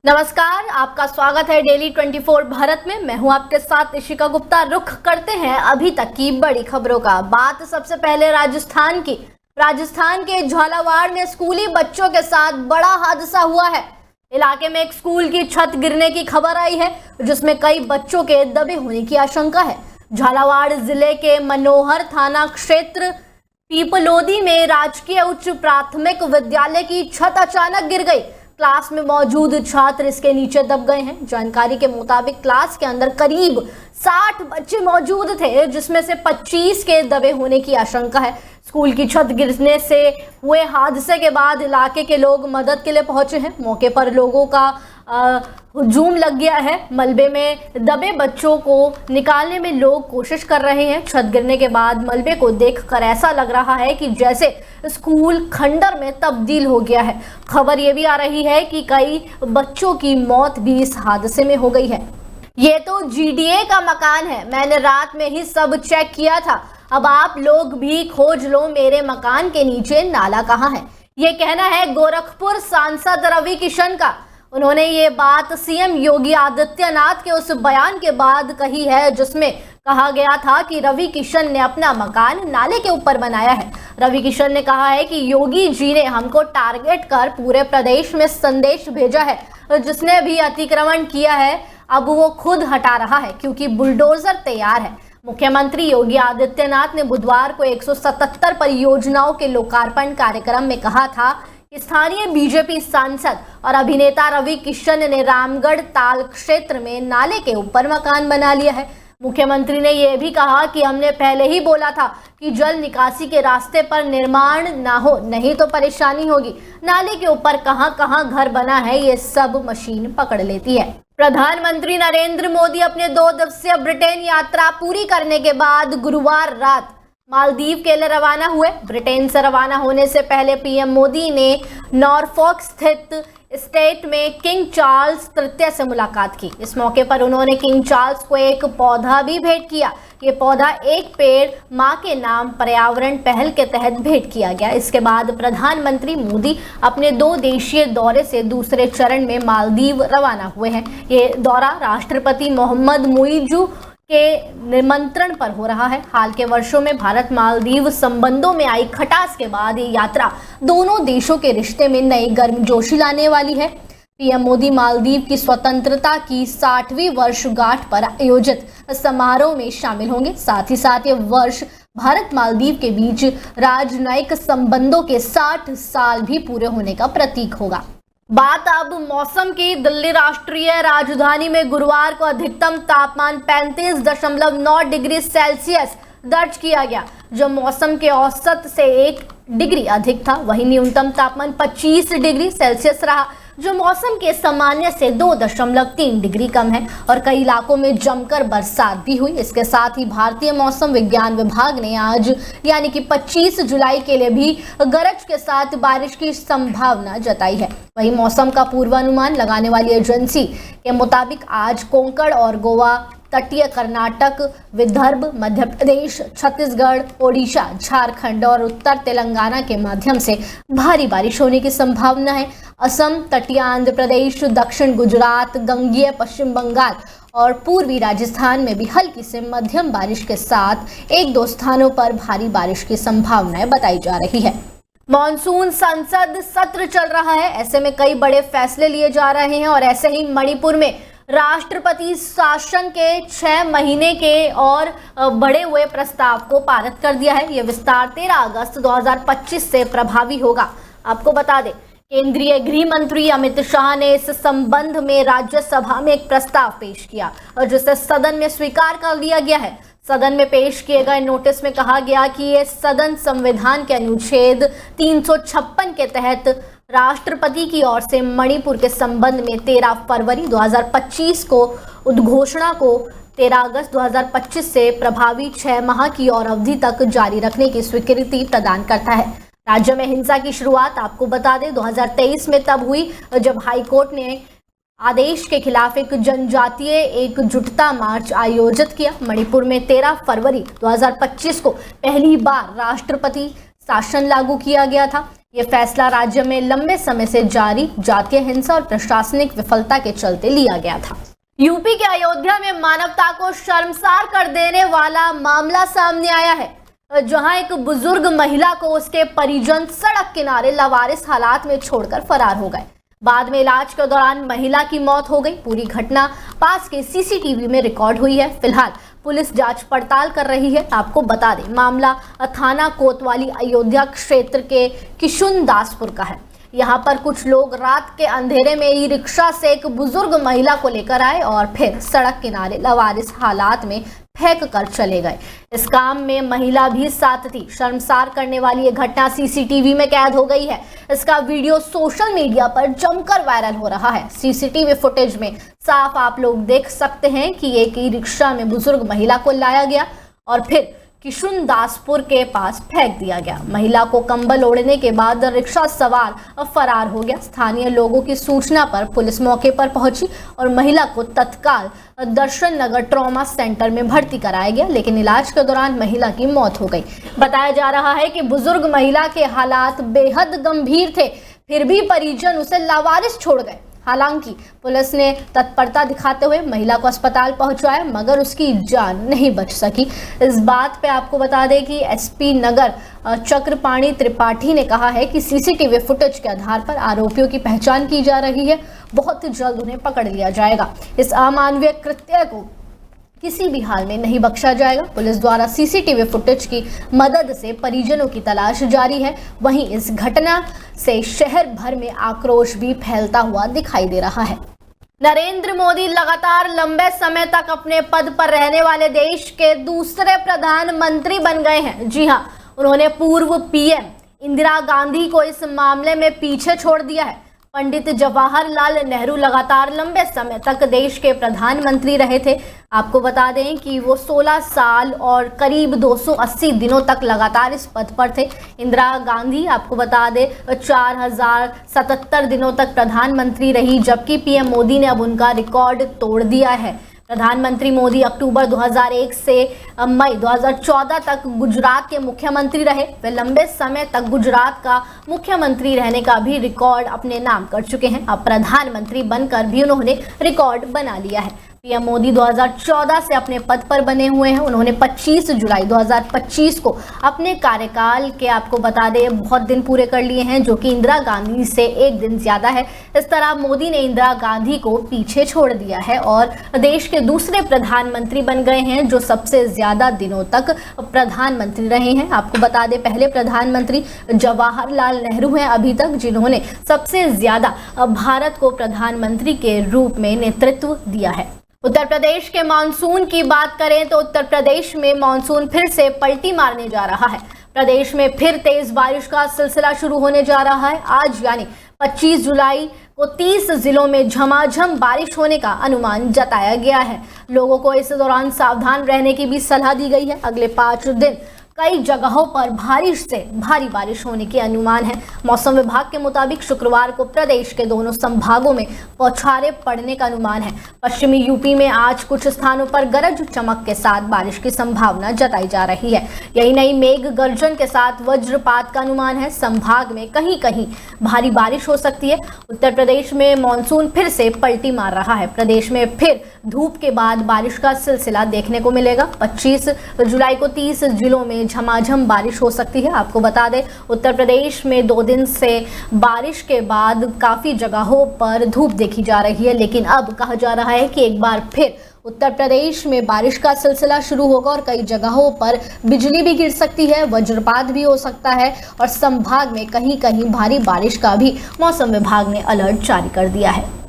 नमस्कार, आपका स्वागत है डेली 24 भारत में। मैं हूं आपके साथ इशिका गुप्ता। रुख करते हैं अभी तक की बड़ी खबरों का। बात सबसे पहले राजस्थान की। राजस्थान के झालावाड़ में स्कूली बच्चों के साथ बड़ा हादसा हुआ है। इलाके में एक स्कूल की छत गिरने की खबर आई है, जिसमें कई बच्चों के दबे होने की आशंका है। झालावाड़ जिले के मनोहर थाना क्षेत्र पीपलोदी में राजकीय उच्च प्राथमिक विद्यालय की छत अचानक गिर गई। क्लास में मौजूद छात्र इसके नीचे दब गए हैं। जानकारी के मुताबिक क्लास के अंदर करीब 60 बच्चे मौजूद थे, जिसमें से 25 के दबे होने की आशंका है। स्कूल की छत गिरने से हुए हादसे के बाद इलाके के लोग मदद के लिए पहुंचे हैं। मौके पर लोगों का हुजूम लग गया है। मलबे में दबे बच्चों को निकालने में लोग कोशिश कर रहे हैं। छत गिरने के बाद मलबे को देखकर ऐसा लग रहा है कि जैसे स्कूल खंडर में तब्दील हो गया है। खबर ये भी आ रही है कि कई बच्चों की मौत भी इस हादसे में हो गई है। ये तो जीडीए का मकान है, मैंने रात में ही सब चेक किया था। अब आप लोग भी खोज लो मेरे मकान के नीचे नाला कहाँ है। ये कहना है गोरखपुर सांसद रवि किशन का। उन्होंने ये बात सीएम योगी आदित्यनाथ के उस बयान के बाद कही है, जिसमें कहा गया था कि रवि किशन ने अपना मकान नाले के ऊपर बनाया है। रवि किशन ने कहा है कि योगी जी ने हमको टारगेट कर पूरे प्रदेश में संदेश भेजा है, जिसने भी अतिक्रमण किया है अब वो खुद हटा रहा है, क्योंकि बुलडोजर तैयार है। मुख्यमंत्री योगी आदित्यनाथ ने बुधवार को 177 परियोजनाओं के लोकार्पण कार्यक्रम में कहा था कि स्थानीय बीजेपी सांसद और अभिनेता रवि किशन ने रामगढ़ ताल क्षेत्र में नाले के ऊपर मकान बना लिया है। मुख्यमंत्री ने यह भी कहा कि हमने पहले ही बोला था कि जल निकासी के रास्ते पर निर्माण ना हो, नहीं तो परेशानी होगी। नाले के ऊपर कहां कहां घर बना है, ये सब मशीन पकड़ लेती है। प्रधानमंत्री नरेंद्र मोदी अपने 2 दिवसीय ब्रिटेन यात्रा पूरी करने के बाद गुरुवार रात मालदीव के लिए रवाना हुए। ब्रिटेन से रवाना होने से पहले पीएम मोदी ने नॉरफॉक स्थित स्टेट में किंग चार्ल्स तृतीय से मुलाकात की। इस मौके पर उन्होंने किंग चार्ल्स को एक पौधा भी भेंट किया। ये पौधा एक पेड़ मां के नाम पर्यावरण पहल के तहत भेंट किया गया। इसके बाद प्रधानमंत्री मोदी अपने 2 देशीय दौरे से दूसरे चरण में मालदीव रवाना हुए हैं। ये दौरा राष्ट्रपति मोहम्मद मुइज़ू के निमंत्रण पर हो रहा है। हाल के वर्षों में भारत मालदीव संबंधों में आई खटास के बाद ये यात्रा दोनों देशों के रिश्ते में नई गर्मजोशी लाने वाली है। पीएम मोदी मालदीव की स्वतंत्रता की 60वीं वर्षगांठ पर आयोजित समारोह में शामिल होंगे। साथ ही साथ ये वर्ष भारत मालदीव के बीच राजनयिक संबंधों के 60 साल भी पूरे होने का प्रतीक होगा। बात अब मौसम की। दिल्ली राष्ट्रीय राजधानी में गुरुवार को अधिकतम तापमान 35.9 डिग्री सेल्सियस दर्ज किया गया, जो मौसम के औसत से 1 डिग्री अधिक था। वहीं न्यूनतम तापमान 25 डिग्री सेल्सियस रहा, जो मौसम के सामान्य से 2.3 डिग्री कम है। और कई इलाकों में जमकर बरसात भी हुई। इसके साथ ही भारतीय मौसम विज्ञान विभाग ने आज यानी कि 25 जुलाई के लिए भी गरज के साथ बारिश की संभावना जताई है। वहीं मौसम का पूर्वानुमान लगाने वाली एजेंसी के मुताबिक आज कोंकण और गोवा, तटीय कर्नाटक, विदर्भ, मध्य प्रदेश, छत्तीसगढ़, ओडिशा, झारखंड और उत्तर तेलंगाना के माध्यम से भारी बारिश होने की संभावना है। असम, तटीय आंध्र प्रदेश, दक्षिण गुजरात, गंगीय पश्चिम बंगाल और पूर्वी राजस्थान में भी हल्की से मध्यम बारिश के साथ 1-2 स्थानों पर भारी बारिश की संभावनाएं बताई जा रही है। मॉनसून संसद सत्र चल रहा है, ऐसे में कई बड़े फैसले लिए जा रहे हैं। और ऐसे ही मणिपुर में राष्ट्रपति शासन के 6 महीने के और बढ़े हुए प्रस्ताव को पारित कर दिया है। यह विस्तार 13 अगस्त 2025 से प्रभावी होगा। आपको बता दें, केंद्रीय गृह मंत्री अमित शाह ने इस संबंध में राज्यसभा में एक प्रस्ताव पेश किया और जिसे सदन में स्वीकार कर लिया गया है। सदन में पेश किए गए नोटिस में कहा गया कि ये सदन संविधान के अनुच्छेद 356 के तहत राष्ट्रपति की ओर से मणिपुर के संबंध में 13 फरवरी 2025 को उद्घोषणा को 13 अगस्त 2025 से प्रभावी 6 माह की और अवधि तक जारी रखने की स्वीकृति प्रदान करता है। राज्य में हिंसा की शुरुआत आपको बता दें 2023 में तब हुई जब हाईकोर्ट ने आदेश के खिलाफ एक जनजातीय एकजुटता मार्च आयोजित किया। मणिपुर में 13 फरवरी 2025 को पहली बार राष्ट्रपति शासन लागू किया गया था। ये फैसला राज्य में लंबे समय से जारी जातीय हिंसा और प्रशासनिक विफलता के चलते लिया गया था। यूपी के अयोध्या में मानवता को शर्मसार कर देने वाला मामला सामने आया है, जहां एक बुजुर्ग महिला को उसके परिजन सड़क किनारे लावारिस हालात में छोड़कर फरार हो गए। बाद में इलाज के दौरान महिला की मौत हो गई। पूरी घटना पास के सीसीटीवी में रिकॉर्ड हुई है। फिलहाल पुलिस जांच पड़ताल कर रही है। आपको बता दें, मामला थाना कोतवाली अयोध्या क्षेत्र के किशुनदासपुर का है। यहाँ पर कुछ लोग रात के अंधेरे में ई रिक्शा से एक बुजुर्ग महिला को लेकर आए और फिर सड़क किनारे लावारिस हालात में फेंक कर चले गए। इस काम में महिला भी साथ थी। शर्मसार करने वाली ये घटना सीसीटीवी में कैद हो गई है। इसका वीडियो सोशल मीडिया पर जमकर वायरल हो रहा है। सीसीटीवी फुटेज में साफ आप लोग देख सकते हैं कि एक ई रिक्शा में बुजुर्ग महिला को लाया गया और फिर किशुनदासपुर के पास फेंक दिया गया। महिला को कंबल ओढ़ने के बाद रिक्शा सवार फरार हो गया। स्थानीय लोगों की सूचना पर पुलिस मौके पर पहुंची और महिला को तत्काल दर्शन नगर ट्रॉमा सेंटर में भर्ती कराया गया, लेकिन इलाज के दौरान महिला की मौत हो गई। बताया जा रहा है कि बुजुर्ग महिला के हालात बेहद गंभीर थे, फिर भी परिजन उसे लावारिस छोड़ गए। हालांकि पुलिस ने तत्परता दिखाते हुए महिला को अस्पताल पहुंचाया, मगर उसकी जान नहीं बच सकी। इस बात पे आपको बता दें कि एसपी नगर चक्रपाणी त्रिपाठी ने कहा है कि सीसीटीवी फुटेज के आधार पर आरोपियों की पहचान की जा रही है। बहुत जल्द उन्हें पकड़ लिया जाएगा। इस अमानवीय कृत्य को किसी भी हाल में नहीं बख्शा जाएगा। पुलिस द्वारा सीसीटीवी फुटेज की मदद से परिजनों की तलाश जारी है। वहीं इस घटना से शहर भर में आक्रोश भी फैलता हुआ दिखाई दे रहा है। नरेंद्र मोदी लगातार लंबे समय तक अपने पद पर रहने वाले देश के दूसरे प्रधानमंत्री बन गए हैं। जी हां, उन्होंने पूर्व पीएम इंदिरा गांधी को इस मामले में पीछे छोड़ दिया है। पंडित जवाहरलाल नेहरू लगातार लंबे समय तक देश के प्रधानमंत्री रहे थे। आपको बता दें कि वो 16 साल और करीब 280 दिनों तक लगातार इस पद पर थे। इंदिरा गांधी आपको बता दें 4077 दिनों तक प्रधानमंत्री रही, जबकि पीएम मोदी ने अब उनका रिकॉर्ड तोड़ दिया है। प्रधानमंत्री मोदी अक्टूबर 2001 से मई 2014 तक गुजरात के मुख्यमंत्री रहे। वे लंबे समय तक गुजरात का मुख्यमंत्री रहने का भी रिकॉर्ड अपने नाम कर चुके हैं। अब प्रधानमंत्री बनकर भी उन्होंने रिकॉर्ड बना लिया है। पीएम मोदी 2014 से अपने पद पर बने हुए हैं। उन्होंने 25 जुलाई 2025 को अपने कार्यकाल के आपको बता दें बहुत दिन पूरे कर लिए हैं, जो कि इंदिरा गांधी से एक दिन ज्यादा है। इस तरह मोदी ने इंदिरा गांधी को पीछे छोड़ दिया है और देश के दूसरे प्रधानमंत्री बन गए हैं जो सबसे ज्यादा दिनों तक प्रधानमंत्री रहे हैं। आपको बता दें पहले प्रधानमंत्री जवाहरलाल नेहरू हैं अभी तक, जिन्होंने सबसे ज्यादा भारत को प्रधानमंत्री के रूप में नेतृत्व दिया है। उत्तर प्रदेश के मानसून की बात करें तो उत्तर प्रदेश में मानसून फिर से पलटी मारने जा रहा है। प्रदेश में फिर तेज बारिश का सिलसिला शुरू होने जा रहा है। आज यानी 25 जुलाई को 30 जिलों में झमाझम बारिश होने का अनुमान जताया गया है। लोगों को इस दौरान सावधान रहने की भी सलाह दी गई है। अगले 5 दिन कई जगहों पर भारी से भारी बारिश होने के अनुमान है। मौसम विभाग के मुताबिक शुक्रवार को प्रदेश के दोनों संभागों में बौछारें पड़ने का अनुमान है। पश्चिमी यूपी में आज कुछ स्थानों पर गरज चमक के साथ बारिश की संभावना जताई जा रही है। यही नहीं, मेघ गर्जन के साथ वज्रपात का अनुमान है। संभाग में कहीं कहीं भारी बारिश हो सकती है। उत्तर प्रदेश में मानसून फिर से पलटी मार रहा है। प्रदेश में फिर धूप के बाद बारिश का सिलसिला देखने को मिलेगा। 25 जुलाई को 30 जिलों में झमाझम बारिश हो सकती है। आपको बता दें उत्तर प्रदेश में 2 दिन से बारिश के बाद काफी जगहों पर धूप देखी जा रही है, लेकिन अब कहा जा रहा है कि एक बार फिर उत्तर प्रदेश में बारिश का सिलसिला शुरू होगा और कई जगहों पर बिजली भी गिर सकती है, वज्रपात भी हो सकता है और संभाग में कहीं कहीं भारी बारिश का भी मौसम विभाग ने अलर्ट जारी कर दिया है।